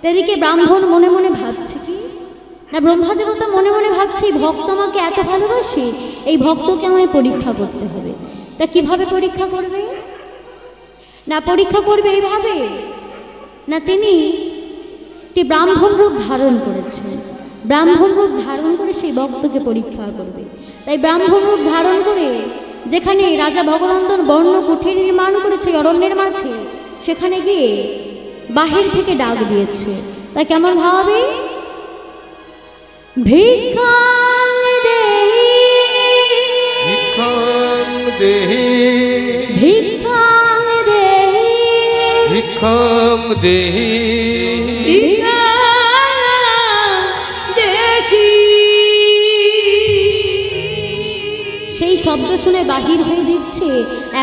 এদিকে ব্রাহ্মণ মনে মনে ভাবছে কি না, ব্রহ্মাদেবতা মনে মনে ভাবছে এই ভক্ত আমাকে এত ভালোবাসে, এই ভক্তকে আমায় পরীক্ষা করতে হবে। তা কিভাবে পরীক্ষা করবে? না পরীক্ষা করবে এইভাবে না, তিনি একটি ব্রাহ্মণ রূপ ধারণ করেছেন। ব্রাহ্মণ রূপ ধারণ করে সেই ভক্তকে পরীক্ষা করবে। তাই ব্রাহ্মণ রূপ ধারণ করে যেখানে রাজা ভগনন্দন বর্ণ কুঠির নির্মাণ করেছে অরণ্যের মাঝে, সেখানে গিয়ে বাহির থেকে ডাক দিয়েছে। তাই কেমন ভাবে? ভিক্ষাং দেহি ভিক্ষাং দেহি ভিক্ষাং দেহি ভিক্ষাং দেহি সেই শব্দ শুনে বাহির হয়ে দিচ্ছে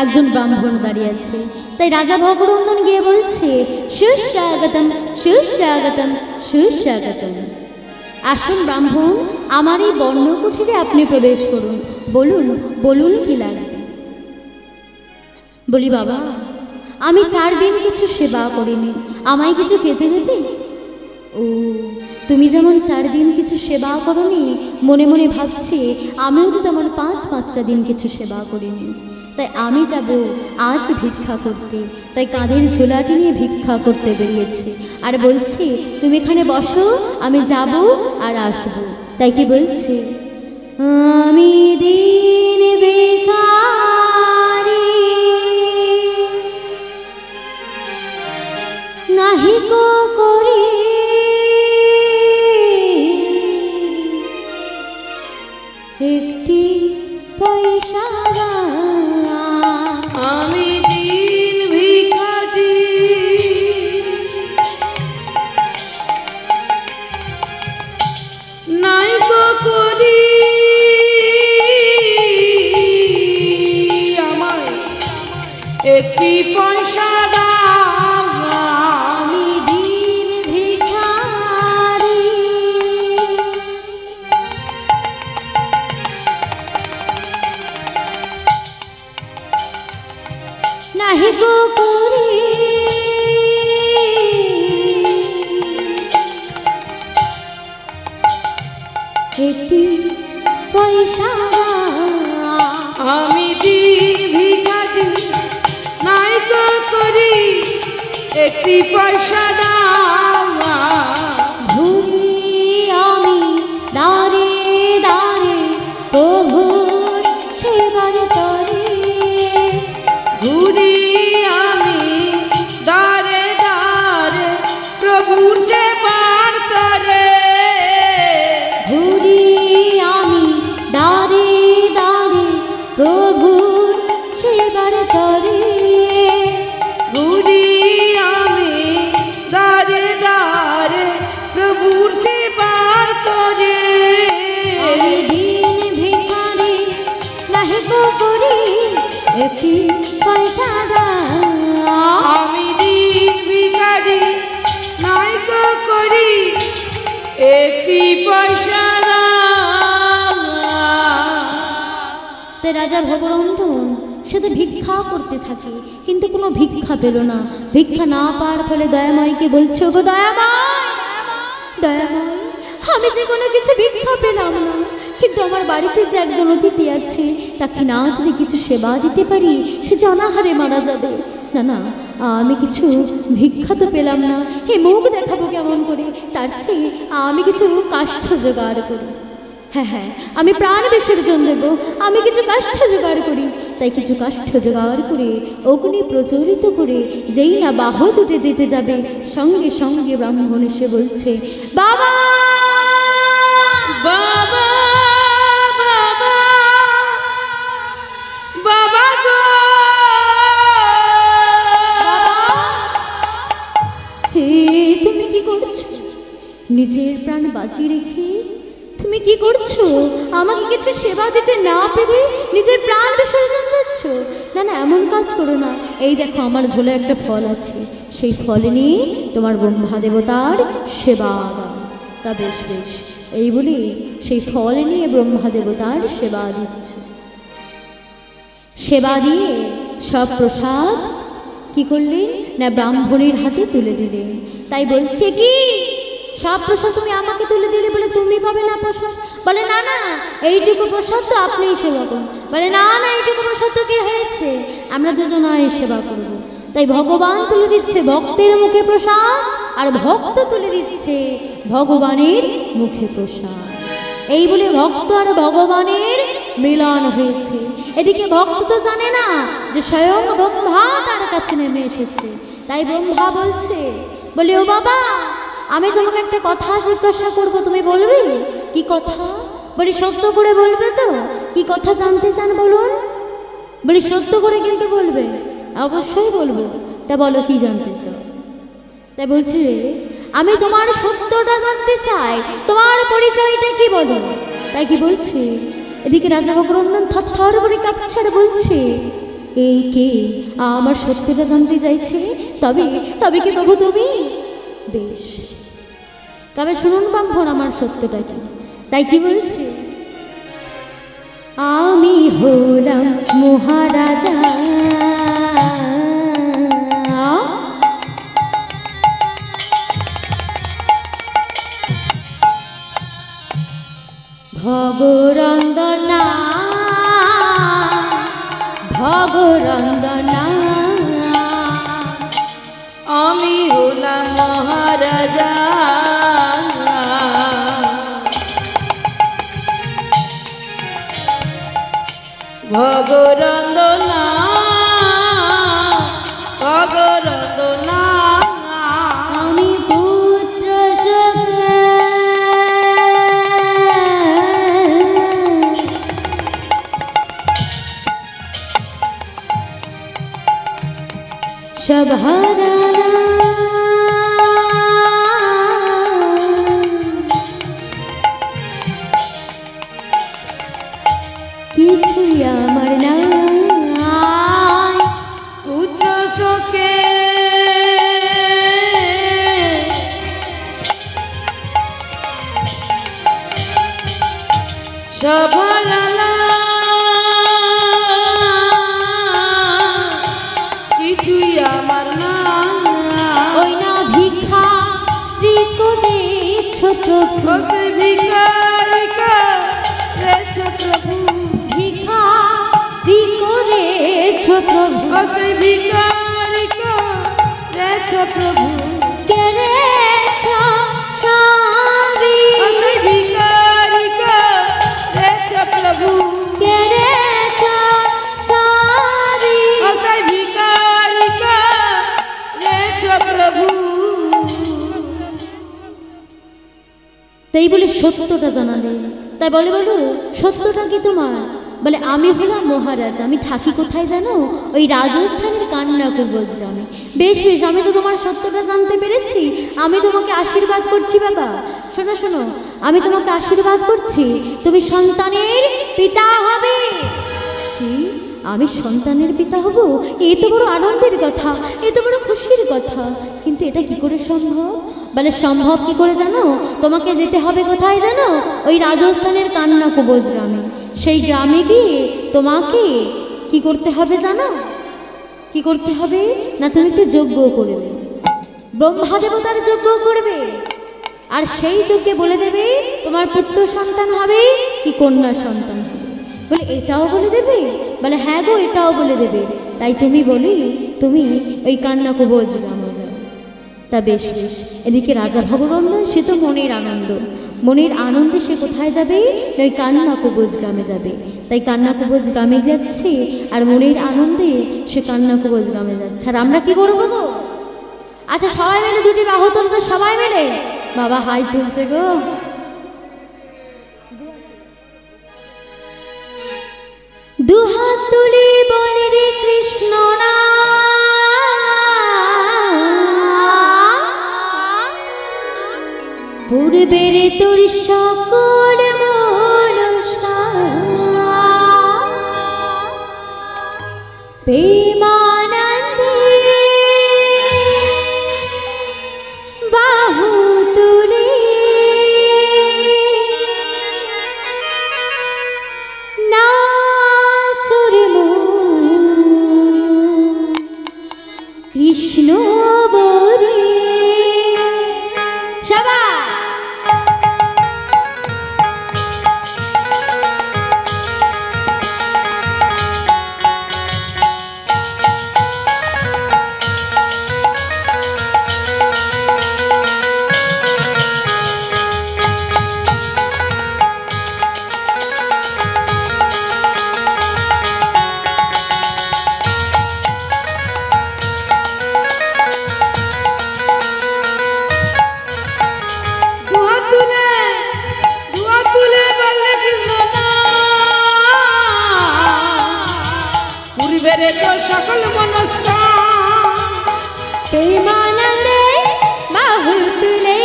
একজন ব্রাহ্মণ দাঁড়িয়ে আছে। তাই রাজা ভগনন্দন গিয়ে বলছে, সুস্বাগতম সুস্বাগতম সুস্বাগতম। আসুন ব্রাহ্মণ, আমার এই বর্ণকুঠিরে আপনি প্রবেশ করুন। বলুন বলুন কি লাগবে? বলি বাবা, আমি 4 দিন কিছু সেবা করিনি, আমায় কিছু খেতে দেবে? ও, তুমি যেমন 4 দিন কিছু সেবা করনি, মনে মনে ভাবছি আমিও তো তোমার 5-5টা দিন কিছু সেবা করিনি। তাই আমি যাব আজ ভিক্ষা করতে। তাই কাঁধের ঝোলাটি নিয়ে ভিক্ষা করতে বেরিয়েছি। আর বলছি তুমি এখানে বসো, আমি যাব আর আসবো। তাই কি বলছি, আমি দিন ভিখারি নাহি কো করি একটি পয়সা। আমি দিন ভিখারি নাই গো করি, আমায় একটি পয়সা দাও। আমি দিন ভিখারি নাহি গো করি একটি পয়সা। আমি দিন ভিখারি নাই গো করি একটি পয়সা দাও। ঘুরি আমি দাঁড়ে দাঁড়ে প্রভুর সেবার তরে। ঘুরি আমি দারে দারে প্রভুর সেবার তরে। ঘুরি আমি দাঁড়ে দাঁড়ে প্রভুর সেবার তরে। ঘুরি আমি দারে দারে প্রভুর সেবার তরে। আমি দিন ভিখারি নাহি কো করি একটি পয়সা দাও। আমি দিন ভিখারি নাই গো করি একটি পয়সা দাও। তাই রাজা ভগনন্দন শুধু ভিক্ষা করতে থাকে, কিন্তু কোনো ভিক্ষা পেল না। ভিক্ষা না পাওয়ার ফলে দয়াময়কে বলছে, গো দয়াময় দয়াময়, আমি যে কোনো কিছু ভিক্ষা পেলাম না, কিন্তু আমার বাড়িতে যে একজন অতিথি আছে, তাকে না যদি কিছু সেবা দিতে পারি, সে যে অনাহারে মারা যাবে। না না, আমি কিছু ভিক্ষা তো পেলাম না, হে মুখ দেখাবো কেমন করে? তার চেয়ে আমি কিছু কাষ্ঠ জোগাড় করি। হ্যাঁ হ্যাঁ, আমি প্রাণ বিসর্জন দেব, আমি কিছু কাষ্ঠ জোগাড় করি। তাই কিছু কাষ্ঠ জোগাড় করে অগ্নি প্রজ্বলিত করে যেই না বাহু দুটে দিতে যাবে, সঙ্গে সঙ্গে ব্রাহ্মণ এসে বলছে, বাবা বাবা বাবা বাবা গো। হে, তুমি কি করছো? নিজের প্রাণ বাজি রেখে তুমি কি করছো? আমাকে কিছু সেবা দিতে না পেরে নিজের প্রাণ বিসর্জন দিচ্ছ? না না, এমন কাজ করো না। এই দেখো, আমার ঝোলে একটা ফল আছে, সেই ফল নিয়ে তোমার ব্রহ্মা দেবতার সেবা দাও। তা বেশ বেশ, এই বলে সেই ফল নিয়ে ব্রহ্মা দেবতার সেবা দিচ্ছে। সেবা দিয়ে সব প্রসাদ কি করলেন না ব্রাহ্মণের হাতে তুলে দিলেন। তাই বলছে কি সব প্রসাদ তুমি আমাকে তুলে দিলে বলে তুমি পাবে না প্রসাদ? বলে না না, এইটুকু প্রসাদ তো আপনিই সেবা করুন। বলে না না, এইটুকু প্রসাদ তো কি হয়েছে, আমরা দুজনাই সেবা করব। তাই ভগবান তুলে দিচ্ছে ভক্তের মুখে প্রসাদ, আর ভক্ত তুলে দিচ্ছে ভগবানের মুখে প্রসাদ। এই বলে ভক্ত আর ভগবানের মিলন হয়েছে। এদিকে ভক্ত তো জানে না যে স্বয়ং ব্রহ্মা তার কাছে নেমে এসেছে। তাই ব্রহ্মা বলছে, বলে ও বাবা, আমি তোমাকে একটা কথা জিজ্ঞাসা করবো, তুমি বলবে? কি কথা? বলি সত্য করে বলবে তো? কি কথা জানতে চান বলুন? বলি সত্য করে কিন্তু বলবে। অবশ্যই বলবো। তা বলো কি জানতে চাও? তাই বলছি আমি তোমার সত্যটা জানতে চাই, তোমার পরিচয়টা কি বলো? তাই কি বলছে, এদিকে রাজা ভগরন্দন থরথর করে কাঁপছে আর বলছে, এই কে আমার সত্যটা জানতে চাইছে? তবে তবে কি প্রভু তুমি? বেশ, তবে শুনুন ব্রাহ্মণ, আমার সত্যটা কি? তাই কি বলছে, আমি হলাম মহারাজা, ভগরন্দনা ভগরন্দনা, আমি হলাম মহারাজা, ভগরন্দনা ভগরন্দনা, আমি পুত্র সভারা কিছুই আমার নাই, পুত্র শোকে সভালালা, কিছুই আমার না। ওই না ভিক্ষা রিকোনে ছোট বসে ভিখারিকা রেছ প্রভু, ভিক্ষা রিকোনে ছোট বসে ভিখারিকা রেছ প্রভু, কেরেছ স্বামী, বসে ভিখারিকা রেছ প্রভু, কেরেছ স্বামী, বসে ভিখারিকা রেছ প্রভু। তাই বলে সত্যটা জানালে। তাই বলে বলো সত্যটা কি তোমার? বলে আমি হলাম মহারাজ, আমি থাকি কোথায় জানো? ওই রাজস্থানের কান্নাকুব্জ গ্রামে। বেশ বেশ, আমি তো তোমার সত্যটা জানতে পেরেছি, আমি তোমাকে আশীর্বাদ করছি বাবা। শোনো শোনো, আমি তোমাকে আশীর্বাদ করছি, তুমি সন্তানের পিতা হবে। কি? আমি সন্তানের পিতা হব? এ তো বড় আনন্দের কথা, এ তো বড় খুশির কথা, কিন্তু এটা কি করে সম্ভব? বলে সম্ভব কি করে জানো? তোমাকে যেতে হবে কোথায় জানো? ওই রাজস্থানের কান্নাকুব্জ গ্রামে। সেই গ্রামে গিয়ে তোমাকে কি করতে হবে জানো? কি করতে হবে না, তুমি একটু যজ্ঞ করবে, ব্রহ্মা দেবতার যজ্ঞ করবে, আর সেই যজ্ঞে বলে দেবে তোমার পুত্র সন্তান হবে কি কন্যা সন্তান হবে। বলে এটাও বলে দেবে? বলে হ্যাঁ গো, এটাও বলে দেবে। তাই তুমি বলি তুমি ওই কান্নাকুব্জ গ্রামে যাও। তা বেশ বেশ। এদিকে রাজা ভগরন্দন সে তো মনের আনন্দ, মনের আনন্দে সে কোথায় যাবে? ওই কান্নাকুব্জ গ্রামে যাবে। তাই কান্নাকুব্জ গ্রামে যাচ্ছে, আর মনের আনন্দে সে কান্নাকুব্জ গ্রামে যাচ্ছে। আর আমরা কি করবো গো? আচ্ছা সবাই মিলে দুটি বাহু তুলতো, সবাই মিলে। বাবা হাই তুলছে গো। দুহাত তুলি বলে রে কৃষ্ণ না, পূর্বের তোর সকল মনসা প্রেমানন্দে বাহু তুলে নাচরে কৃষ্ণ বলে। পূর্বের তো সকল মনস্কার প্রেমানন্দে বাহু তুলে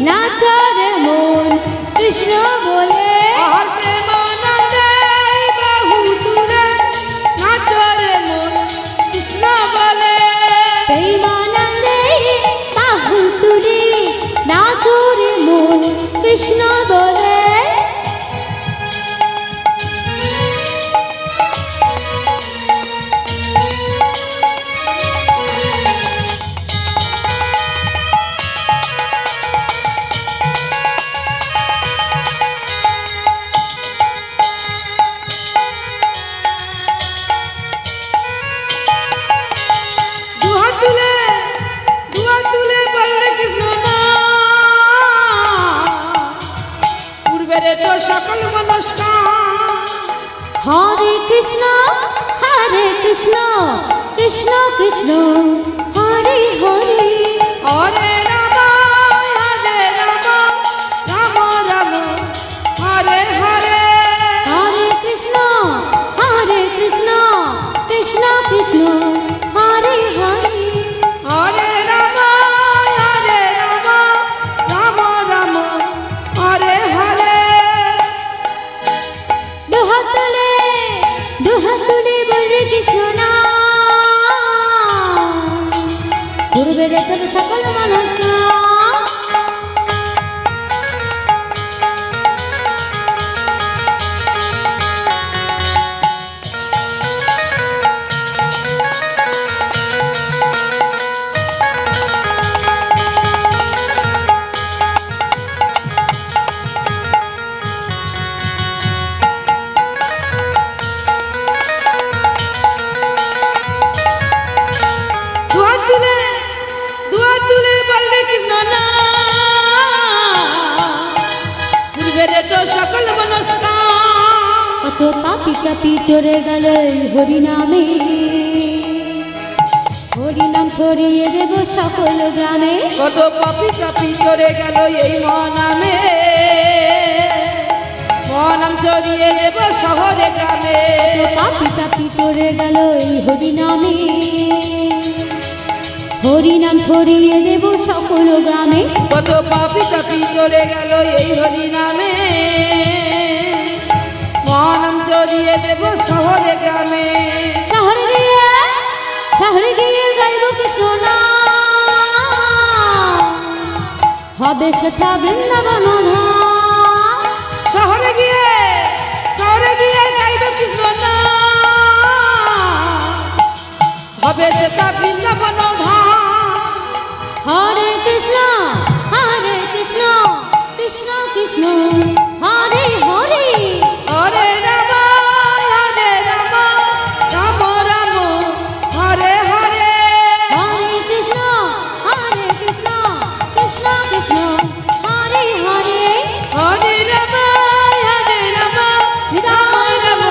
নাচর মন কৃষ্ণ বলে আর প্রেমানন্দে বাহু তুলে নাচরে মন কৃষ্ণ বলে প্রেমানন্দে বাহু তুলে নাচর মন কৃষ্ণ বলে দুহাত তুলে বললে কৃষ্ণ না পূর্বের তো সকল মনস্কার হরে কৃষ্ণ কৃষ্ণ কৃষ্ণ হরে হরে হরে রাম রাম রাম হরে হরে হরে কৃষ্ণ কৃষ্ণ কৃষ্ণ হরে হরে হরে রাম রাম রাম হরে হরে দুহাত তুলে বলরে কৃষ্ণ না পূর্বের তোর সকল মানুষ দুহাত তুলে বললে কৃষ্ণ না পূর্বের তো সকল মনস্কার কত পাপি কাপি চড়ে গেল হরিনামে হরিনাম ছড়িয়ে দেব সকল গ্রামে কত পাপি কাপি চড়ে গেল এই মনামে মনাম ছড়িয়ে দেব শহরে গ্রামে পাপি কাপি চড়ে গেল এই হরিনামে হরিনাম ছড়িয়ে দেব সকল গ্রামে কত পাপি কাপি চড়ে গেল এই হরি নামে মনাম ছড়িয়ে দেব শহরে গ্রামে শহরে গিয়ে গাইব কৃষ্ণ নাম হবে সেটা বৃন্দাবন ধাম শহরে গিয়ে গাইব কৃষ্ণ নাম হবে সেটা বৃন্দাবন ধাম হরে কৃষ্ণ কৃষ্ণ কৃষ্ণ হরে হরে হরে রাম রাম রাম হরে হরে হরে কৃষ্ণ কৃষ্ণ কৃষ্ণ হরে হরে হরে রাম হৃদয় রাম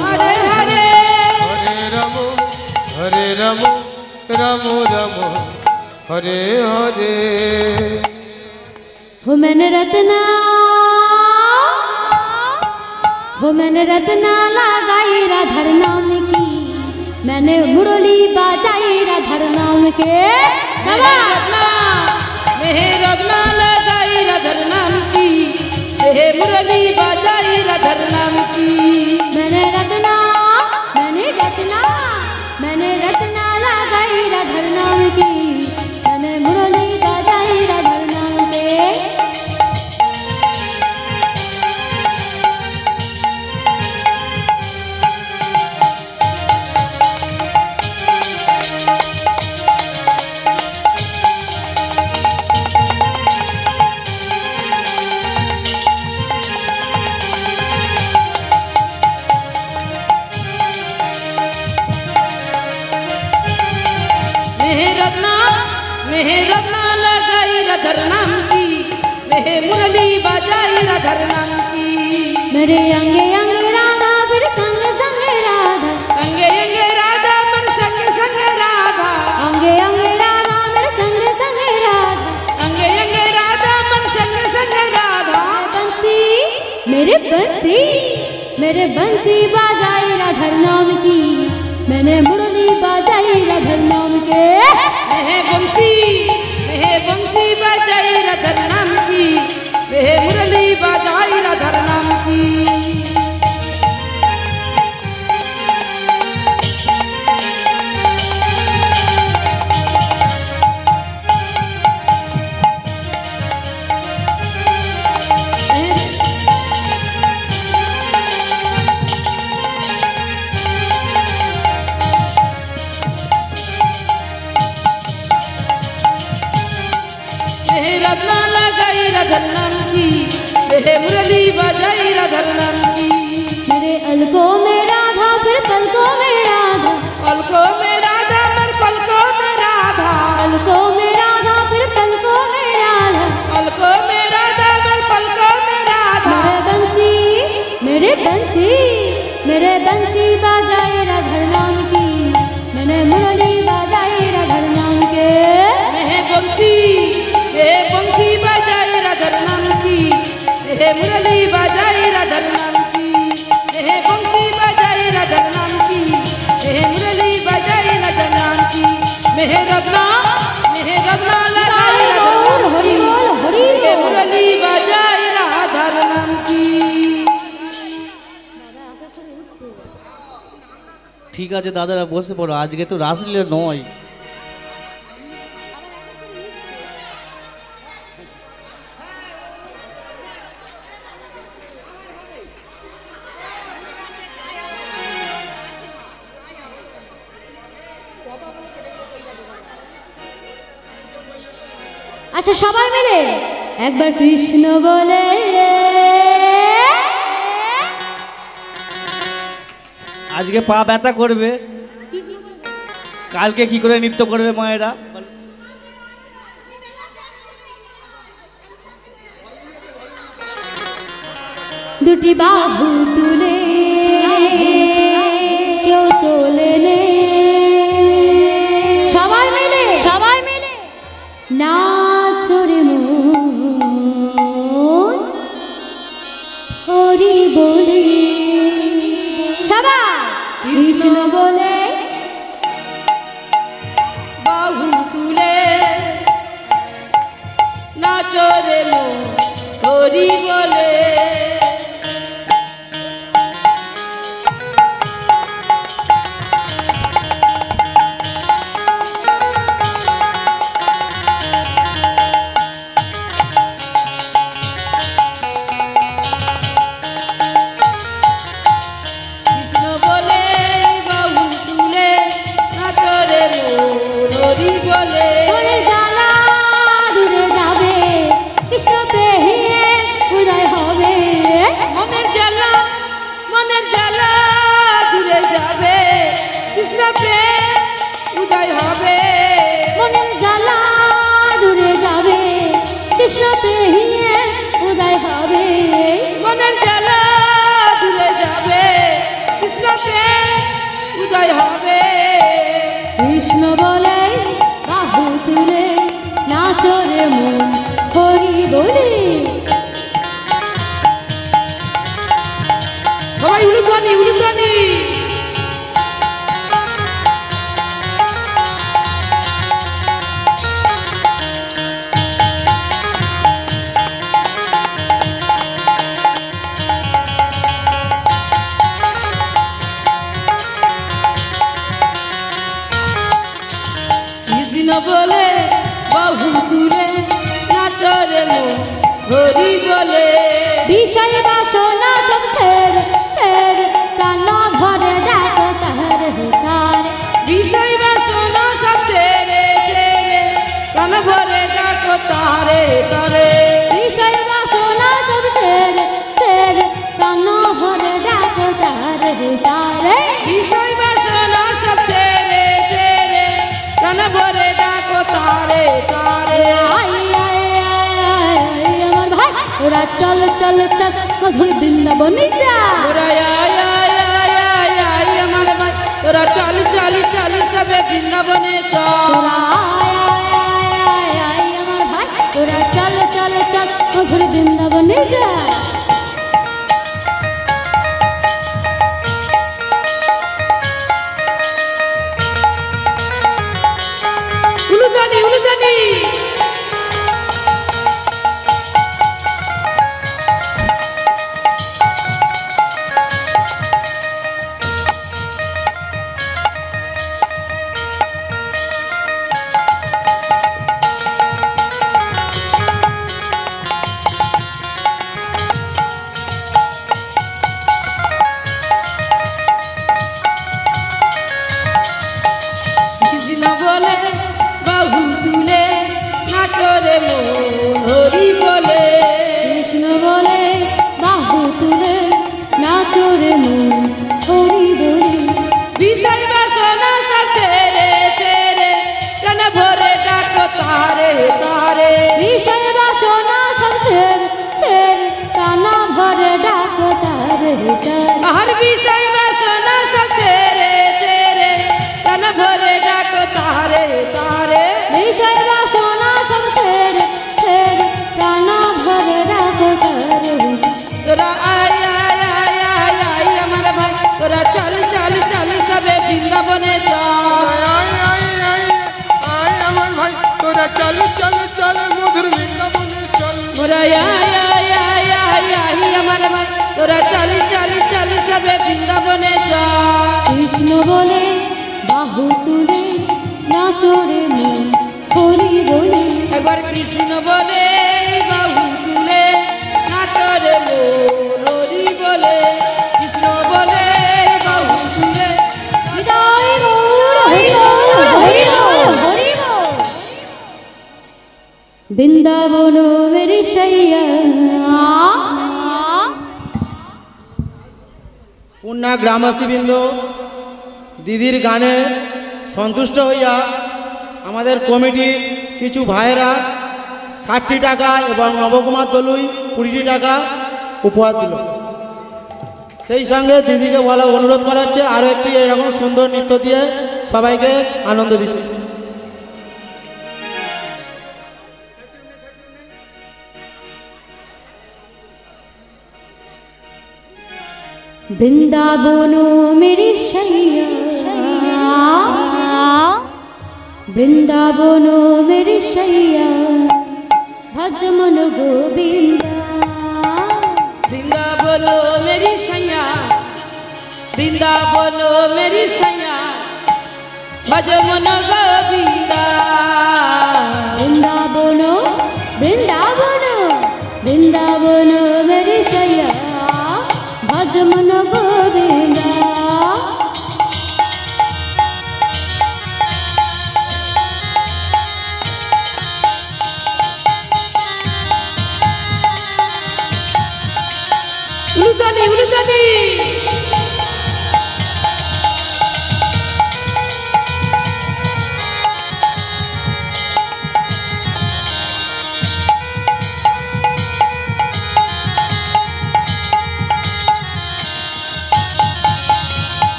হরে হরে हरे राम राम राम हरे हरे हो मैंने रत्ना लगाई राधर नाम की मैंने मुरली बजाई राधर नाम के रत्ना लगाई राधर नाम की मुरली बजाई राधर नाम की मैंने रत्ना लगाई राधर नाम की मैंने मुरली बजाई राधर नाम के रत्ना लगाई राधर नाम की मुरली बजाई राधर नाम की मेरे अंगे अंगे राधा फिर संग संग राधा अंगे अंगे राधा मन संग संग राधा अंगे अंगे राधा मेरे संग संग राधा अंगे अंगे राधा मन संग संग राधा मेरे बंसी बजाए राधर नाम की मैंने मुरली बजाई राधर नाम के। मेहे बंसी बजाई राधर नाम की, मेहे मुरली बजाई राधर नाम की। रत्ना लगाई राधर नाम की, मेहे मुरली बजाई राधर नाम की। मेरे अलकों में राधा फिर पलकों में राधा, पलकों में राधा फिर पलकों में राधा, अलकों में राधा फिर पलकों में राधा, पलकों में राधा फिर पलकों में राधा। मेरे बंसी बजाई राधर नाम की, मैंने मुरली बजाई राधर नाम के। मेहे बंसी बजाई राधर नाम की, मेहे मुरली बजाई राधर नाम की। मेहे बंसी बजाई राधर नाम की, मेहे मुरली बजाई राधर नाम की। मेहे रत्ना लगाई राधर नाम की, मेहे मुरली बजाई राधर नाम की। ঠিক আছে দাদারা বসে পড়ো, আজকে তো রাসলীলা নয়। আচ্ছা সবাই মিলে একবার কৃষ্ণ বলে। আজকে পা ব্যথা করবে, কালকে কি করে নৃত্য করবে মায়েরা? দুটি বাহু তুলে কেউ তোলে নে, সবাই মিলে নাচো রে মন হরি বলে। সবাই কৃষ্ণ বলে বাহু তুলে নাচো রে মন হরি বলে। কৃষ্ণ বলে বাহু তুলে নাচো রে মন হরি বলে। সবাই উলুধ্বনি উলুধ্বনি। কৃষ্ণ বলে বাহু তুলে নাচো রে মন হরি বলে। বিষয় বাসনা সব ছেড়ে প্রাণ ভরে ডাকো তাহার হিতার। বিষয় বাসনা সব ছেড়ে প্রাণ ভরে ডাকো তারে তারে। বিষয় বাসনা সব ছেড়ে প্রাণ ভরে ডাকো তাহার হিতার। বিষয় বাসনা সব ছেড়ে প্রাণ ভরে ডাকো তারে তারে। আমার ভাই ওরা চল চল চল মধুর বৃন্দাবনে যা। ওরা আমার ভাই তোরা চল চল চল সবে বৃন্দাবনে চল। আমার ভাই ওরা চল চল চল মধুর বৃন্দাবনে যা। तर हर विषय वासना सब तेरे तेरे तन भरे डाक तारे तारे विषय वासना सब तेरे तेरे प्राण भरे डाक तारे तोरा आय आय आय आय आय अमर भाई तोरा चल चल चल सबे वृंदावने जा আয় আয় আয় আয় আমার ভাই তোরা চল চল চল মধুর বৃন্দাবনে চল मोरा आय आय आय आय आय अमर भाई तोरा चल चल चल सबे वृंदावने जा কৃষ্ণ বলে বাহু তুলে নাচরে মন হরি বলে एक बार कृष्ण बोले बाहु तुले नाचरे लोरी बोले कृष्ण बोले बाहु तुले হৃদয় গৌর হরি বল হরি বল হরি বল বৃন্দাবন মেরি শৈয়া পূর্ণা গ্রামবাসীবৃন্দ দিদির গানে সন্তুষ্ট হইয়া আমাদের কমিটির কিছু ভাইয়েরা 60টি টাকা এবং নবকুমার দলুই 20টি টাকা উপহার দিল। সেই সঙ্গে দিদিকে বলা অনুরোধ করা হচ্ছে আরও একটি এরকম সুন্দর নৃত্য দিয়ে সবাইকে আনন্দ দিচ্ছে। বৃন্দাবন মেরি শৈয়া বৃন্দাবন মেরি শৈয়া ভজ মন গোবিন্দা वृंदा बोलो मेरी सैया वृंदा बोलो मेरी सैया भज मन गोविंदा বৃন্দাবন বৃন্দাবন বৃন্দাবন মেরি শৈয়া ভজ মন গোবিন্দা उलुदानी उलुदानी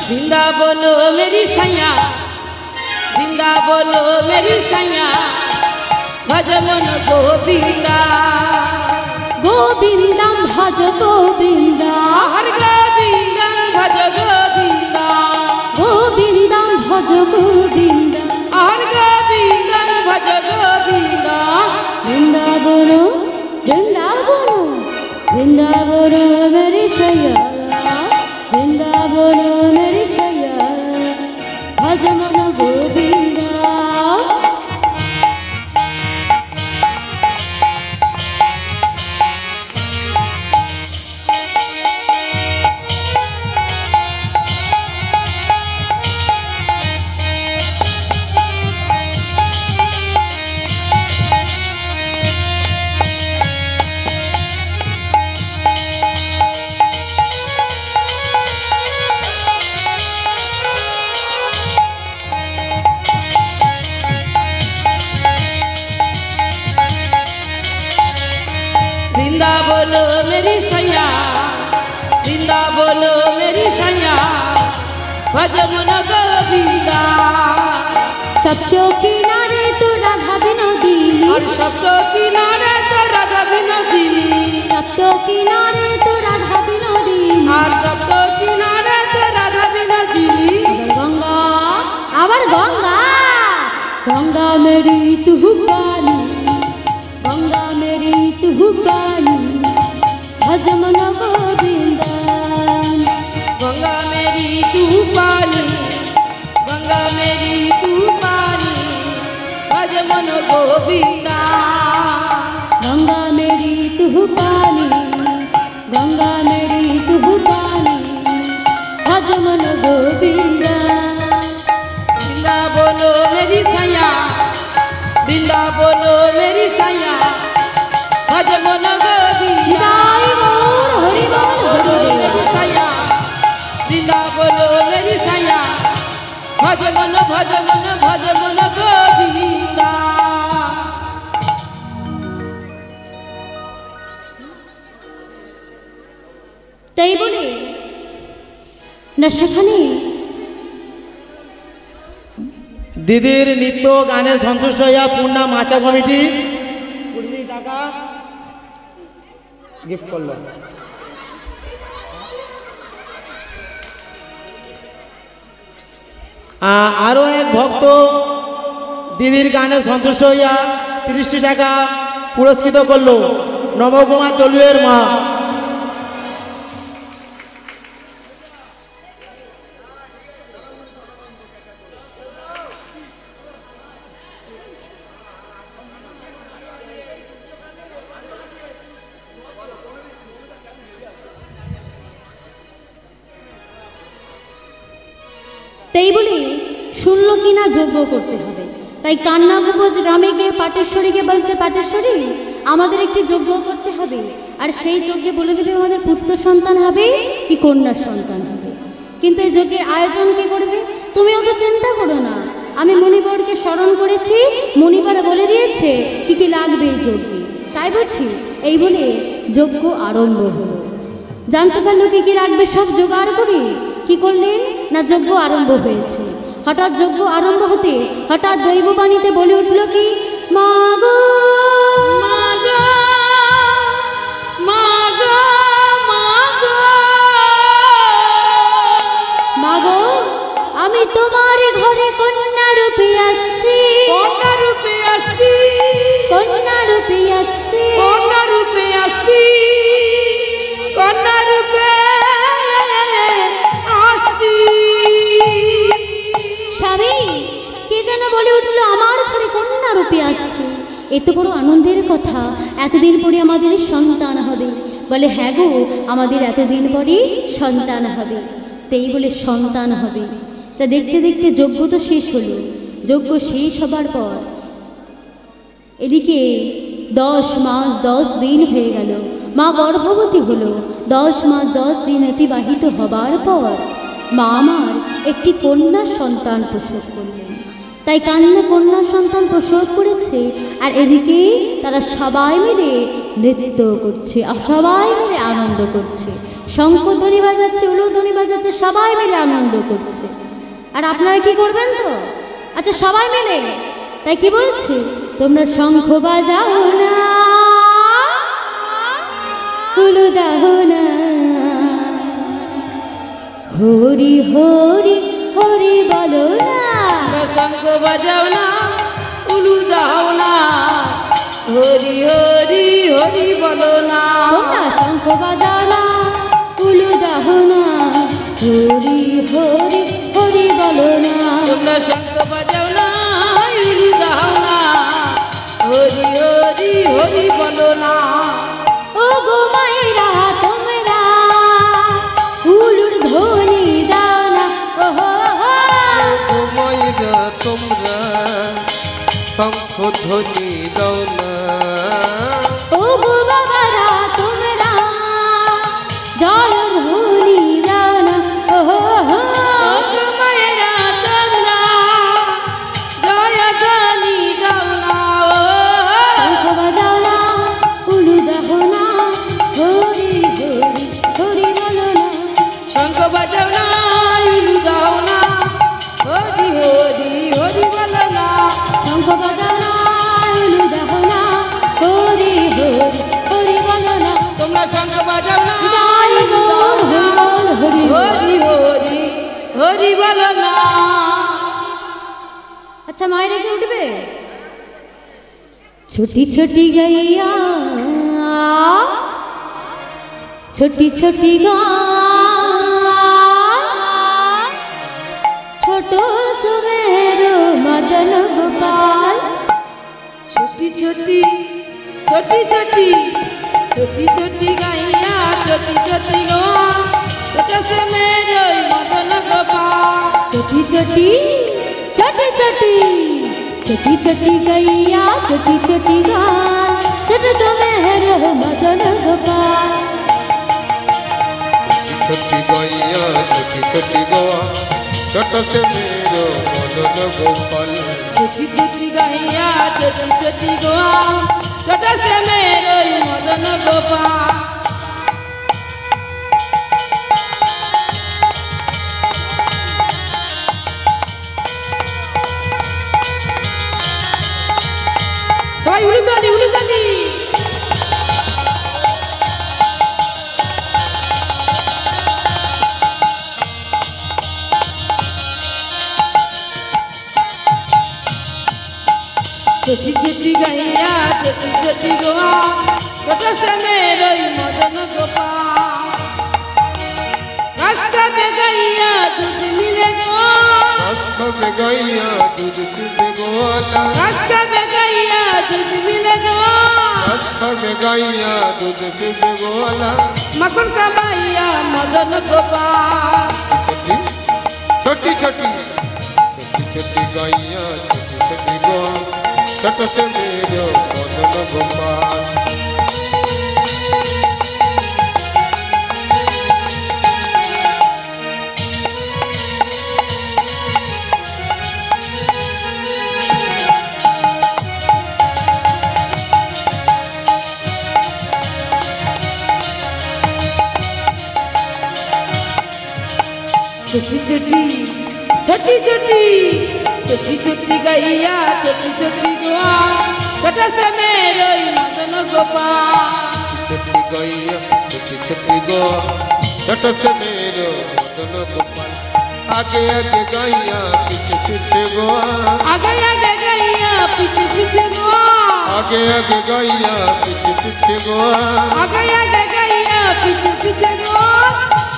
वृंदा बोलो मेरी सैया वृंदा बोलो मेरी सैया भज मन गोविंदा গোবিন্দম ভজ গোবিন্দা हर गोविंदा भज गोविंदा গোবিন্দম ভজ গোবিন্দা हर गोविंदा भज गोविंदा বৃন্দাবন বৃন্দাবন বৃন্দাবন মেরি শৈয়া বৃন্দাবন মেরি শৈয়া ভজ মন গোবিন্দা वृंदा बोलो मेरी सैया वृंदा बोलो मेरी सैया भज मन गोविंदा সপ্ত কিনারে তো রাধা বিনোদিনী और शब्द किनारे तो राधा विनोदिनी সপ্ত কিনারে তো রাধা বিনোদিনী और शब्द किनारे तो राधा विनोदिनी গঙ্গা আবার গঙ্গা গঙ্গা মেরি তুহু পানি গঙ্গা মেরি তুহু পানি ভজ মন গোবিন্দা गंगा मेरी तू पानी गोविंदा गंगा मेरी तू पानी, गंगा मेरी तू पानी, भज मन गोविंदा। बिंदा बोलो मेरी सैया, बिंदा बोलो मेरी सैया, भज मन गोविंदा। हरि बोल मेरी सैया, बिंदा बोलो मेरी सैया, भज मन गोविंदा। তাই বলে না সেখানে দিদির নৃত্য গানে সন্তুষ্ট হইয়া পূর্ণা মাচা কমিটি 20 টাকা গিফট করলো। আরও এক ভক্ত দিদির গানে সন্তুষ্ট হইয়া 30 টাকা পুরস্কৃত করলো, নবকুমার দলুয়ের মা। তাই বলে শুনলো কিনা যজ্ঞ করতে হবে। তাই কান্নাকুবোজ গ্রামে গিয়ে পাটেশ্বরীকে বলছে, পাটেশ্বরী আমাদের একটি যজ্ঞ করতে হবে, আর সেই যজ্ঞে বলে দেবে আমাদের পুত্র সন্তান হবে কি কন্যা সন্তান হবে। কিন্তু এই যজ্ঞের আয়োজন কে করবে? তুমি অত চিন্তা করো না, আমি মণিবরকে স্মরণ করেছি, মণিবর বলে দিয়েছে কি কি লাগবে এই যজ্ঞে। তাই বলছি এই বলে যজ্ঞ আরম্ভ হলো। জানতে পারলো কি কি লাগবে, সব জোগাড় করে কি করলেন না যজ্ঞ আরম্ভ হয়েছে। হঠাৎ যজ্ঞ আরম্ভ হতে হঠাৎ দৈববাণীতে বলে উঠল কি, মা গো মাগো মাগো মাগো মা গো, আমি তোমার ঘরে কন্যা রূপে আসছি, কন্যা রূপে আসছি, কন্যা রূপে আসছি, কন্যা রূপে আসছি, কন্যা রূপে আসছি। স্বামী কে যেন বলে উঠলো আমার ঘরে কন্যা রূপে আসছে। এত বড় আনন্দের কথা, এতদিন পরে আমাদের সন্তান হবে। বলে হ্যাঁ গো, আমাদের এতদিন পরে সন্তান হবে। তাই বলে সন্তান হবে। তা দেখতে দেখতে যজ্ঞ তো শেষ হলো। যজ্ঞ শেষ হবার পর এদিকে 10 মাস 10 দিন হয়ে গেল, মা গর্ভবতী হলো। 10 মাস 10 দিন অতিবাহিত হবার পর মা আমার একটি কন্যা সন্তান প্রসব করলেন। তাই কন্যা সন্তান প্রসব করেছে, আর এদিকে তারা সবাই মিলে নৃত্য করছে, আর সবাই মিলে আনন্দ করছে, শঙ্খধ্বনি বাজাচ্ছে, উলুধ্বনি বাজাচ্ছে, সবাই মিলে আনন্দ করছে। আর আপনারা কি করবেন তো? আচ্ছা সবাই মিলে, তাই কি বলছে, তোমরা শঙ্খ বাজাও না, উলু দাও না, হরি হরি হরি বলো না, শঙ্খ বাজাও না, উলু দাও না, হরি হরি হরি বলো না। তোমরা শঙ্খ বাজাও না, উলু দাও না, হরি হরি হরি বলো না। তোমরা শঙ্খ বাজাও না, উলু দাও না, হরি হরি হরি বলো না। ও গো মায়েরা তোমরা উলুর ধ্বনি দাও না, ও হো হো। ও মায়েরা তোমরা শঙ্খ ধ্বনি দাও না, ও গো বাবারা তোমরা জল ধ্বনি দাও না, ও হো হো। ও গো মায়েরা তোমরা জয় ধ্বনি দাও না, শঙ্খ বাজাও না, উলু দাও না, হরি হরি হরি বলো না। শঙ্খ বাজাও না, উলু দাও না, হরি হরি হরি বলো না। শঙ্খ বাজাও না, উলু দাও না, হরি হরি হরি বলো না। তোমরা শঙ্খ বাজাও না, জয় বল হরি বল হরি বল। হরি হরি হরি বলো না। আচ্ছা মায়েরা কি উঠবে? ছোটি ছোটি গাইয়া ছোটি ছোটি গা ছোট সুমের মদন গোপাল। ছুটি छोटी छोटी छोटी छोटी छोटी गैया छोटी छोटी गो छोटा से मेरो मदन गोपाल छोटी छोटी छोटी छोटी छोटी छोटी गैया छोटी छोटी गाय छोटे तो मेहर मदन गोपाल छोटी गैया छोटी छोटी गोवा छोटा से मेरो मदन गोपाल छोटी छोटी गैया छोटी छोटी गो छोटा से मेरो मदन गोपाल সবাই উলুদানি উলুদানি छोटी छोटी गैया छोटी छोटी गोवा छोटा से मेरो मदन गोपाल घास खाते गैया दूध मिले गो घास खाते गैया दूध पीते गोवाला घास खाते गैया दूध मिले गो घास खाते गैया दूध पीते गोवाला मक्खन का भैया मदन गोपाल छोटी छोटी छोटी छोटी गैया छोटी छोटी गोवा छोटा से मेरो मदन गोपाल छोटी छोटी छोटी छोटी छोटी छोटी गैया छोटी छोटी गोवा छोटा से मेरो मदन गोपाल छोटी गैया छोटी छोटी गोवा छोटा से मेरो मदन गोपाल आगे आगे गैया पीछे पीछे गोवा आगे आगे गैया पीछे पीछे गोवा आगे आगे गैया पीछे पीछे गोवा आगे आगे गैया पीछे पीछे गोवा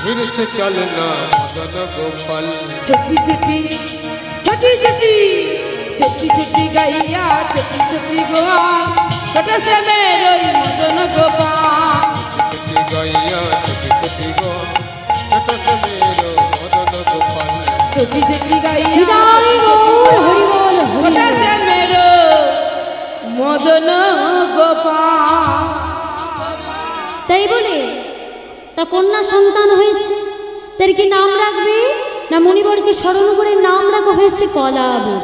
फिर से चलना मदन गोपाल छोटी छोटी छोटी छोटी छोटी छोटी गैया छोटी छोटी गोवा छोटा से मेरो मदन गोपाल छोटी गैया छोटी छोटी गोवा छोटा से मेरो मदन गोपाल छोटी छोटी गैया হৃদয় গৌর হরি বল छोटा से मेरो मदन गोपाल তাই বলে তা কন্যা সন্তান হয়েছে তার কি নাম রাখবে না মণিবরকে স্মরণ করে নাম রাখা হয়েছে কলাবতী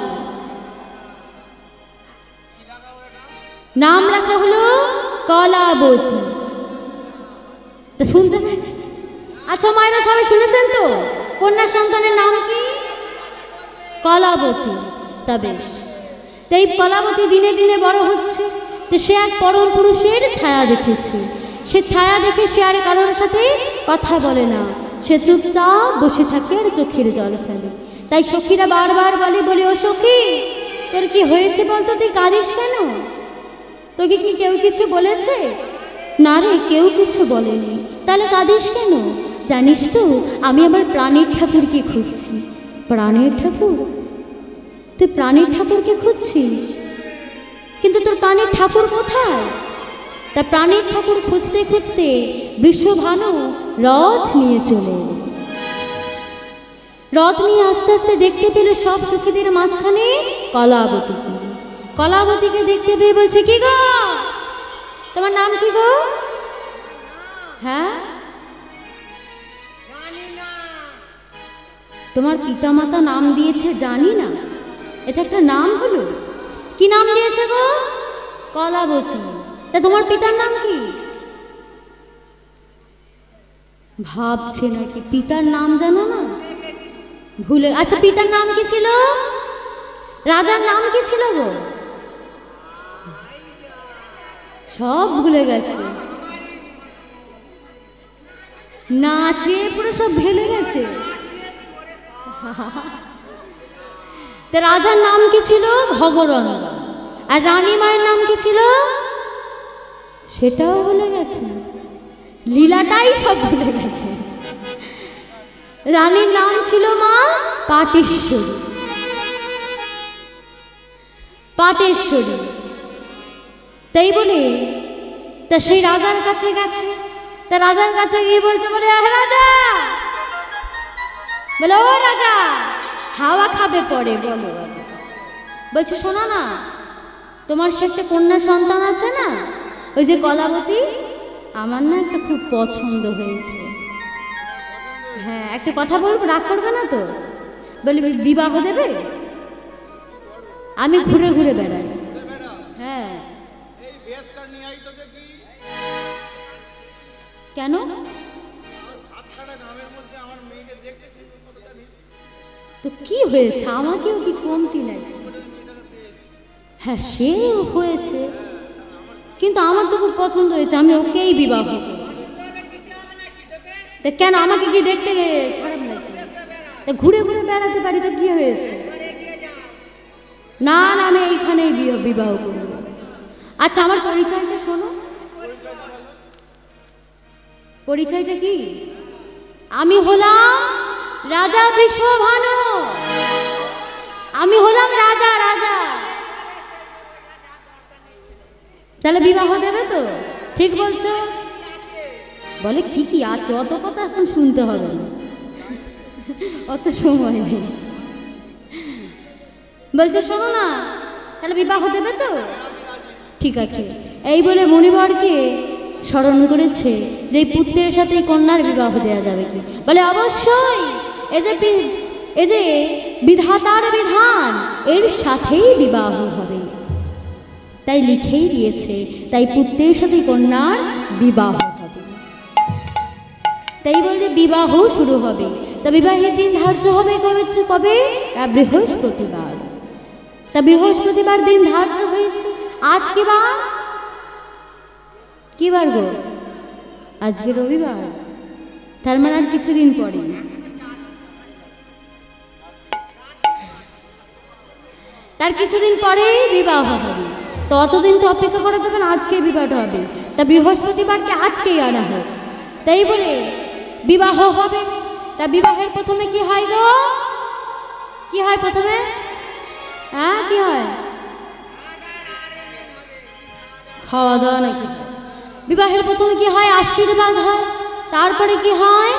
নাম রাখা হলো কলাবতী তা শুনতে আচ্ছা মায়েরা সবাই শুনেছেন তো কন্যা সন্তানের নাম কি কলাবতী তা বেশ তাই কলাবতী দিনে দিনে বড় হচ্ছে তো সে এক পরম পুরুষের ছায়া দেখেছে সে ছায়া দেখে সে আর কারোর সাথে কথা বলে না সে চুপচাপ বসে থাকে আর চোখের জল ফেলে তাই সখীরা বারবার বলে ও সখী তোর কি হয়েছে বলতো তুই কাঁদিস কেন তোকে কি কেউ কিছু বলেছে না রে কেউ কিছু বলেনি তাহলে কাঁদিস কেন জানিস তো আমি আমার প্রাণের ঠাকুরকে খুঁজছি প্রাণের ঠাকুর তুই প্রাণের ঠাকুরকে খুঁজছিস কিন্তু তোর প্রাণের ঠাকুর কোথায় তা প্রাণের ঠাকুর খুঁজতে খুঁজতে বৃষভানু রথ নিয়ে চলে এলো রথ নিয়ে আস্তে আস্তে দেখতে পেল সব সখীদের মাঝখানে কলাবতীকে কলাবতীকে দেখতে পেয়ে বলছে কি গো তোমার নাম কি গো হ্যাঁ তোমার পিতামাতা নাম দিয়েছে জানি না এটা একটা নাম হলো কি নাম দিয়েছে গো কলাবতী তা তোমার পিতার নাম কি ভাবছে নাকি পিতার নাম জানো না ভুলে আচ্ছা পিতার নাম কি ছিল রাজার নাম কি ছিল গো সব ভুলে গেছে নাচে পুরো সব ভেলে গেছে তা রাজার নাম কি ছিল ভগরঙ্গ আর রানী মায়ের নাম কি ছিল সেটাও ভুলে গেছে লীলাটাই সব ভুলে গেছে রানীর নাম ছিল মা পাটেশ্বরী পাটেশ্বরী তাই বলে তা সেই রাজার কাছে গেছে, তা রাজার কাছে গিয়ে বলছে, বলে রাজা, বলে ও রাজা, হাওয়া খাবে পরে, বলো। বলছে শোনো না, তোমার শেষে কন্যা সন্তান আছে না, ওই যে কলাবতী, আমার না একটা খুব পছন্দ হয়েছে। হ্যাঁ, একটা কথা বলবো, রাগ করবে না তো? বলি বিবাহ দেবে? আমি ঘুরে ঘুরে বেড়াই। হ্যাঁ, কেন? তো কি হয়েছে, আমাকেও কি কমতি নাই? হ্যাঁ, সে হয়েছে, কিন্তু আমার তো খুব পছন্দ হয়েছে, আমি ওকেই বিবাহ করব। তা কেন, আমাকে কি দেখতে খারাপ লাগে? তা ঘুরে ঘুরে বেড়াতে পারি তো কি হয়েছে? না না, আমি এইখানেই বিবাহ করব। আচ্ছা, আমার পরিচয়টা শোনো। পরিচয়টা কি? আমি হলাম রাজা বিশ্বভানু, আমি হলাম রাজা। রাজা তাহলে বিবাহ দেবে তো? ঠিক বলছো? বলে কি কি আছে, অত কথা এখন শুনতে হবে না, অত সময় নেই। বলছে শোনো না, তাহলে বিবাহ দেবে তো? ঠিক আছে। এই বলে মণিবরকে স্মরণ করেছে যে পুত্রের সাথে কন্যার বিবাহ দেওয়া যাবে কি? বলে অবশ্যই, এই যে বিধাতার বিধান, এর সাথেই বিবাহ হবে, তাই লিখেই দিয়েছে, তাই পুত্রের সাথে কন্যার বিবাহ হবে। তাই বলে বিবাহ শুরু হবে। তা বিবাহের দিন ধার্য হবে কবে? বৃহস্পতিবার। তা বৃহস্পতিবার দিন ধার্য হয়েছে। আজ কি বার? কি বার গো? আজকে রবিবার, তার মানে আর কিছুদিন পরে। তার কিছুদিন পরেই বিবাহ হবে। ততদিন তো অপেক্ষা করা যাবে না, আজকেই বিবাহ হবে। তা বৃহস্পতিবারকে আজকেই আনা হোক। তাই বলে বিবাহ হবে। তা বিবাহের প্রথমে কি হয় গো? কি হয় প্রথমে? হ্যাঁ, কি হয়? খাওয়া দাওয়া নাকি? বিবাহের প্রথমে কি হয়? আশীর্বাদ হয়। তারপরে কি হয়?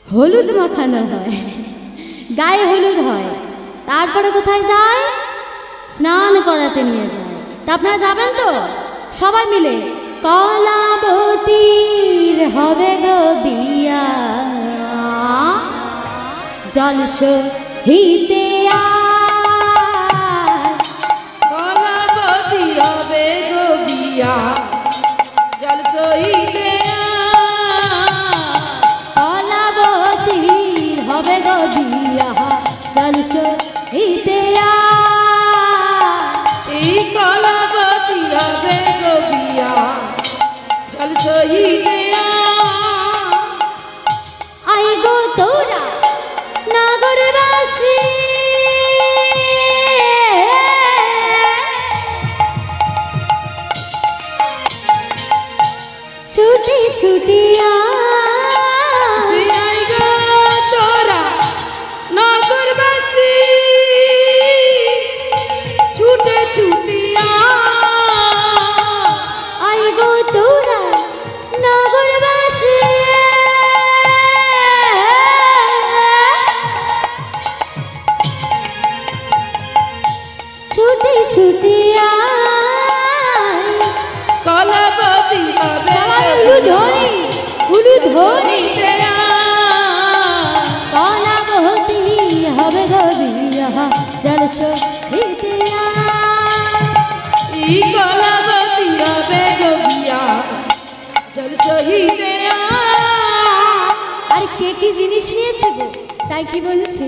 হলুদ মাখানো হয়, গায়ে হলুদ হয়। তারপরে কোথায় যায়? স্নান করাতে নিয়ে যায়। তা আপনারা যাবেন তো সবাই মিলে? কলাবতীর হবে গো বিয়া, জলসহিতে কলাবতীর হবে গো বিয়া, জলসহিতে কলাবতীর হবে গো বিয়া, জলসহিতে এই কলাবতীর হবে গো বিয়া, জলসহিতে আই গো তোরা নাগরবাসী, ছুটি ছুটিয়া আই গো তোরা নগরবাসী, ছুটে ছুটিয়া আই গো তোরা নাগরবাসী, ছুটি ছুটিয়া কলাবতী হবে উলুধ্বনি উলুধ্বনি তেরা, কলাবতী হবে গো বিয়া, জলসহিতে এই কলাবতী হবে গো বিয়া, জলসহিতে আর কে কি জিনিস নিয়েছে গো? তাই কি বলছে?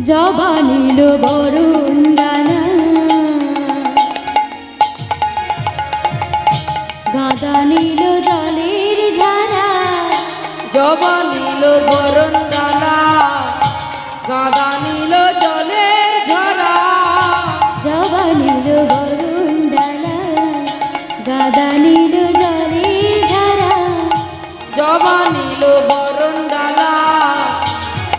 জবা নীল বরুণ ডানা, গাঁদা নীল জলের ধারা, জবা নীল বরণ ডালা, গাঁদা নীল জলের ঝরা, জবা নীল বরুণ ডানা, গাঁদা নীল জলের ধারা, জবা নীল বরণ ডালা,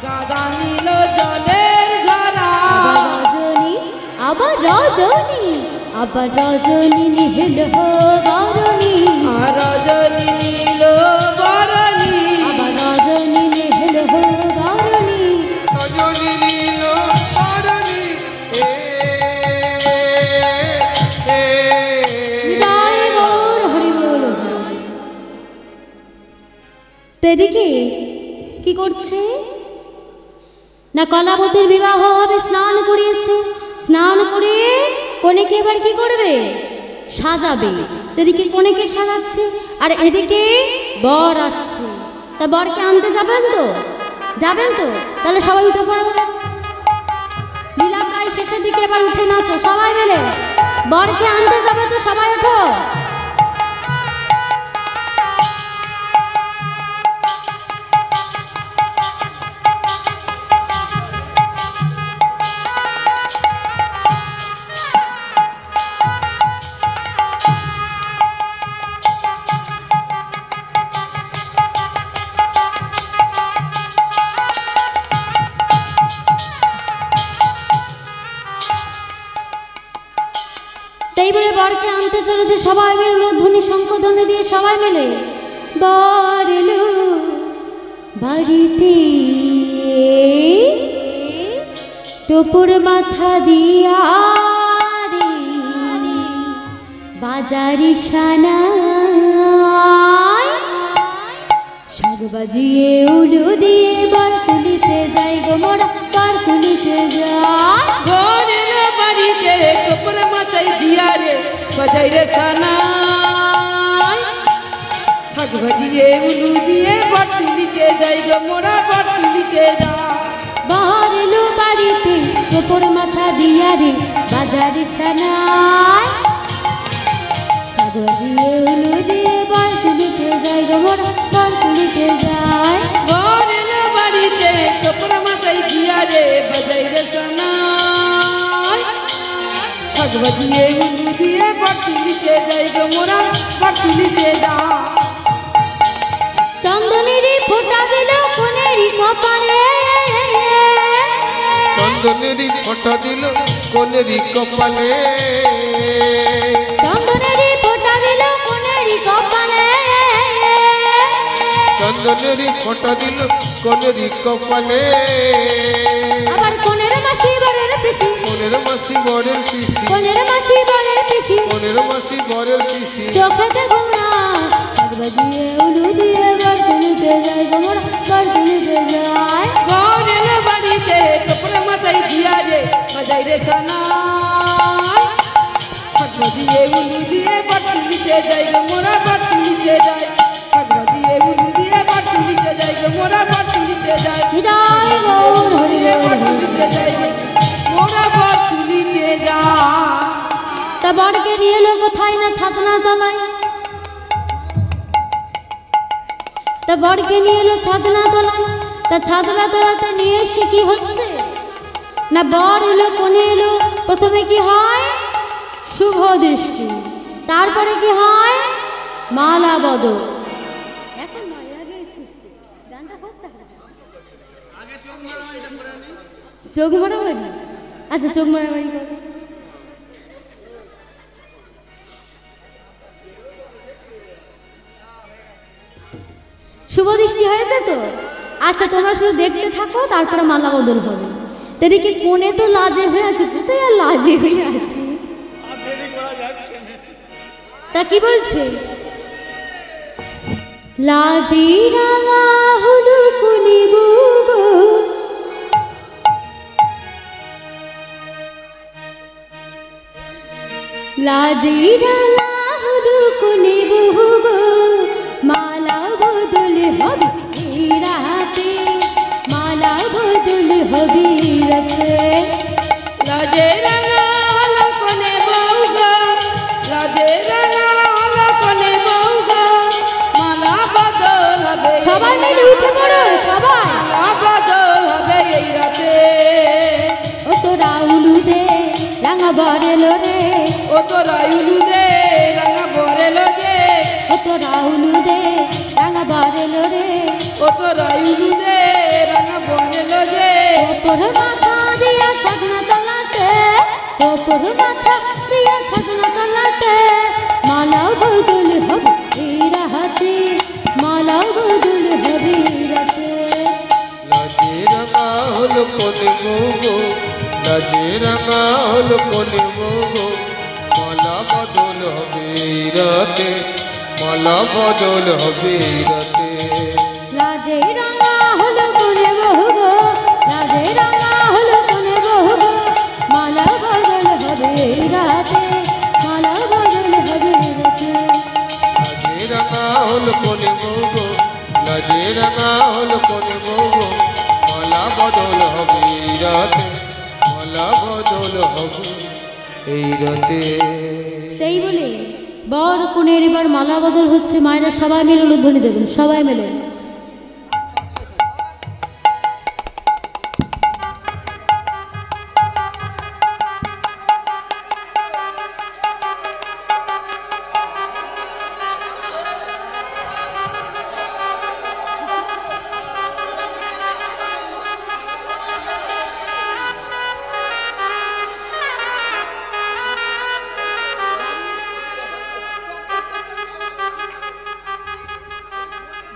গাঁদা নীল জলের ঝরা, আবার রজনী, আবার রজনী, আবার রজনী নীল বরণী আর রজনী নীল বরণী আবার রজনী নীল বরণী রজনী নীল বরণী জয় গৌর হরি বল। তেদিকে কি করছে না কলাবতীর বিবাহ হবে, স্নান করিয়েছে, স্নান করে কনেকে এবার কি করবে সাজাবে। এদিকে কনেকে সাজাচ্ছে আর এদিকে বর আসছে। তা বরকে আনতে যাবেন তো, যাবেন তো? তাহলে সবাই উঠে পড়ো, লীলা প্রায় শেষের দিকে, এবার উঠে নাচো সবাই মিলে। বরকে আনতে যাবে তো সবাই উঠো। এইবারে বরকে আনতে চলেছে সবাই মিলে, ধ্বনি শঙ্খধ্বনি দিয়ে সবাই মিলে। বর এলো বাড়িতে, টোপর মাথা দিয়া রে, বাজারি সানায় শাক বাজিয়ে উলু দিয়ে বর তুলিতে যাই গো মোরা, বর তুলিতে যাই। ঘরের বাড়িতে টোপর মাথায় দিয়া রে বাজাই রে সানাই, শাক ভাজিয়ে উলু দিয়ে বর তুলিতে যাই গো মোরা, বর তুলিতে যা। বর এলো বাড়িতে টোপর মাথা দিয়া রে, বাজারে সানায় শাক বাজিয়ে উলু দিয়ে বর তুলিতে যাই গো মোরা, বর তুলিতে যাই। ঘরের বাড়িতে টোপর মাথায় দিয়া রে বাজাই রে সানাই, শাক ভাজিয়ে উলু দিয়ে বর তুলিতে যাই গো মোরা, বর তুলিতে যা। চন্দনেরই ফোঁটা দিল কোনেরই কপালে, চন্দনেরই ফোঁটা দিল কোনেরই কপালে, চন্দনেরই ফোঁটা দিল কোনেরই কপালে, চন্দনেরই ফোঁটা দিল কোনেরই কপালে। আবার কোনের মাসি বরের পিসি, কোনের মাসি বরের পিসি, কোনের মাসি বরের পিসি, কোনের মাসি বরের পিসি, চোখেতে ঘুমনা শাক বাজিয়ে উলু দিয়ে বর তুলিতে যাই গো মোরা, বর তুলিতে যাই। ঘরের বাড়িতে টোপর মাথায় দিয়া রে বাজাই রে সানাই, শাক ভাজিয়ে উলু দিয়ে বর তুলিতে যাই গো মোরা, বর তুলিতে যাই। শাক ভাজিয়ে উলু দিয়ে বর তুলিতে যাই গো মোরা, বর তুলিতে যাই। জয় গৌর হরি বর বল। তুলিতে যাই গো মোরা, বর তুলিতে যা। তা বরকে নিয়ে এলো কোথায় না ছাতনা তলায়, তা বরকে নিয়ে এলো ছাতনা তলায়। তা ছাতনা তলাতে নিয়ে এসে কি হচ্ছে না, বর এলো কোনে এলো, প্রথমে কি হয় শুভ দৃষ্টি, তারপরে কি হয় মালা বদল। এখন চোখ মারামারি, আচ্ছা চোখ মারামারি করো। শুভ দৃষ্টি হয়েছে তো? আচ্ছা তোমরা শুধু দেখতে থাকো, তারপরে মালা বদল হবে। এদিকে কোণে তো লাজে হয়ে আছে, তুই আর লাজে হয়ে আছিস, তা কি বলছে? লাজি রাঙা হলু কুনি বুবো, লাজি রাঙা হলু কুনি বুবো, মালা বদল হবে এই রাতে, মালা বদল হবে রাতে। লাজে রাঙা হলো কোনে বউ গো, লাজে রাঙা হলো কোনে বউ গো, মালা বদল হবে সবাই মিলে উঠে পড়ো সবাই। মালা বদল হবে এই রাতে। ও তো রাউলু দে রাঙা বরেলো রে, ও তো রায়ুলু দে রাঙা বরেলো যে, ও তো রাউলু দে রাঙা বরেলো রে, ও তো রায়ুলু দে রাঙা বরেলো যে। ওপর মাথা দিয়া ছাগনা তলাতে, ওপর মাথা দিয়া ছাগনা বউ লাজে রাঙা হলো কোনে বউ মালা বদল হবে রাতে মালা বদল হবে রাতে লাজে রাঙা হলো কোনে বহু গো, লাজে রাঙা হলো কোনে বহু গো, মালা বদল হবে এই রাতে, মালা বদল হবে এই রাতে। লাজে রাঙা হলো কোনে বউ লাজে রাঙা হলো কোনে বউ মালা বদল হবে রাতে মালা বদল হবে এই রাতে। সেই বলে বর কোণের এবার মালা বদল হচ্ছে, মায়েরা সবাই মিলে উলুধ্বনি দেবেন, সবাই মিলে।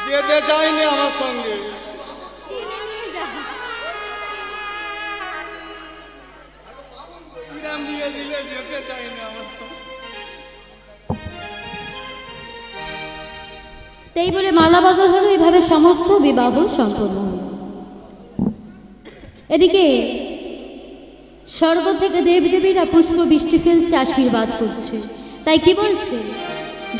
যেতে চাইনি আমার সঙ্গে। যেতে চাইনি আমার সঙ্গে। সেই বলে মালা বদল হলো, এইভাবে সমস্ত বিবাহ সম্পন্ন হলো। এদিকে স্বর্গ থেকে দেবদেবীরা পুষ্প বৃষ্টি ফেলছে, আশীর্বাদ করছে। তাই কি বলছে?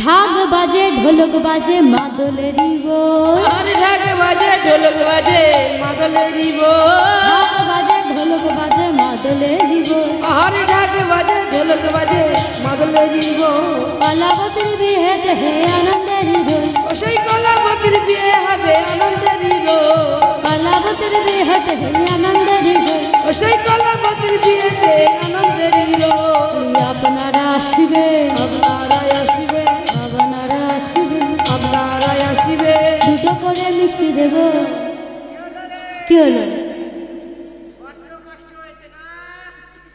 ঢাক বাজে ঢোলক বাজে মাদলেরই বই, আর ঢাক বাজে ঢোলক বাজে মাদলেরই বই, ঢাক বাজে ঢোলক বাজে মাদলেরই বই, আর ঢাক বাজে ঢোলক বাজে মাদলেরই বই। কলাবতীর বিয়েতে হে আনন্দেরই রই, ও সেই কলাবতীর বিয়ে হবে আনন্দেরই রই, কলাবতীর বিয়েতে হে আনন্দেরই রই। ও সেই কলাবতীর বিয়েতে আনন্দেরই রই। আপনারা আসিবে, আপনারাই আসিবে, আপনারা আসিবে, আপনারাই আসিবে। দুটো করে মিষ্টি দেব। কি হলো?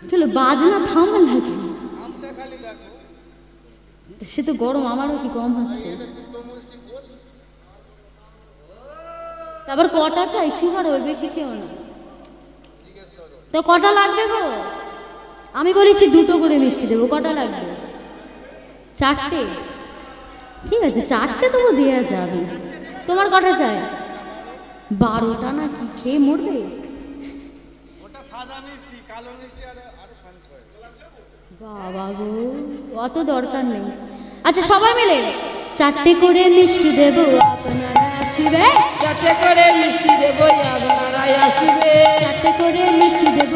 চলো বাজনা থামা লাগে, সে তো গরম, আমারও কি কম হচ্ছে। তারপর কটা চাই? সুগার ওই বেশি খেও না। তো কটা লাগবে গো? আমি বলেছি দুটো করে মিষ্টি দেবো, কটা লাগবে? চারটে? ঠিক আছে, চারটে তবু দেওয়া যাবে। তোমার কটা চাই? 12টা না কি খেয়ে মরবে? বাবা গো, অত দরকার নেই। আচ্ছা সবাই মিলে চারটে করে মিষ্টি দেব, আপনারা আসিবে। চারটে করে মিষ্টি দেবো আপনারাই আসিবে, চারটে করে মিষ্টি দেব,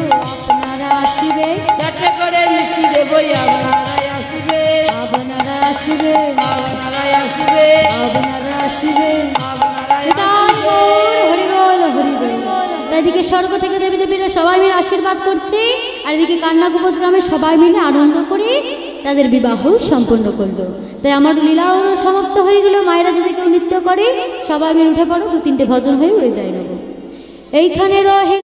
আপনারা আসিবে। চারটে করে মিষ্টি দেবো আপনারাই আসিবে, আপনারা আসিবে, আপনারাই আসিবে, আপনারা আসিবে। আপনারাই তাই গৌর হরি বল, হরি বল। তাই এদিকে স্বর্গ থেকে দেবী দেবীরা সবাই মিলে আশীর্বাদ করছে, আর এদিকে কান্নাকুপজ গ্রামে সবাই মিলে আনন্দ করে তাদের বিবাহ সম্পন্ন করলো। তাই আমার লীলাও সমাপ্ত হয়ে গেল। মায়েরা যদি কেউ নৃত্য করে সবাই মিলে উঠে পড়ো, 2-3টে ভজন হয়ে উড়ে দেয় নেব। এইখানে রহে